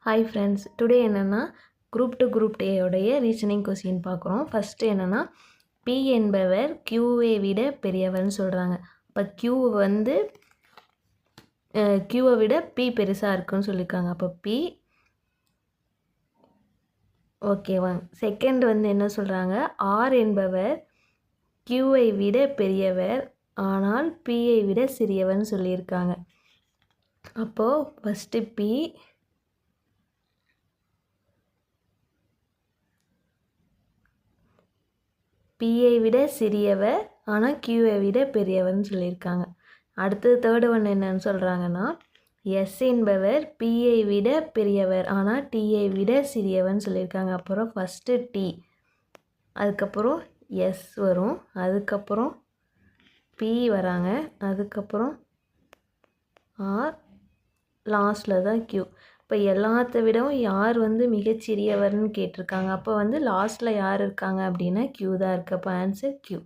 Hi friends, today என்னென்னா group டேயோடைய reasoning question பார்க்குறோம். First என்னென்னா பி என்பவர் கியூவை விட பெரியவர்னு சொல்கிறாங்க. அப்போ கியூ வந்து கியூவை விட பி பெருசாக இருக்குன்னு சொல்லியிருக்காங்க. அப்போ பி ஓகேவாங்க. செகண்ட் வந்து என்ன சொல்கிறாங்க, ஆர் என்பவர் கியூவை விட பெரியவர் ஆனால் பியை விட சிறியவர்னு சொல்லியிருக்காங்க. அப்போது ஃபஸ்ட்டு பியை விட சிறியவர் ஆனால் கியூவை விட பெரியவர்னு சொல்லியிருக்காங்க. அடுத்தது தேர்டு ஒன் என்னன்னு சொல்கிறாங்கன்னா, எஸ் என்பவர் பியை விட பெரியவர் ஆனால் டியை விட சிறியவர்னு சொல்லியிருக்காங்க. அப்புறம் ஃபஸ்ட்டு டி, அதுக்கப்புறம் எஸ் வரும், அதுக்கப்புறம் பி வராங்க, அதுக்கப்புறம் ஆர், லாஸ்ட்டில் தான் கியூ. இப்போ எல்லாத்த விடவும் யார் வந்து மிகச்சிறியவர்னு கேட்டிருக்காங்க. அப்போ வந்து லாஸ்ட்டில் யார் இருக்காங்க அப்படின்னா கியூ தான் இருக்குது. அப்போ ஆன்சர் கியூ.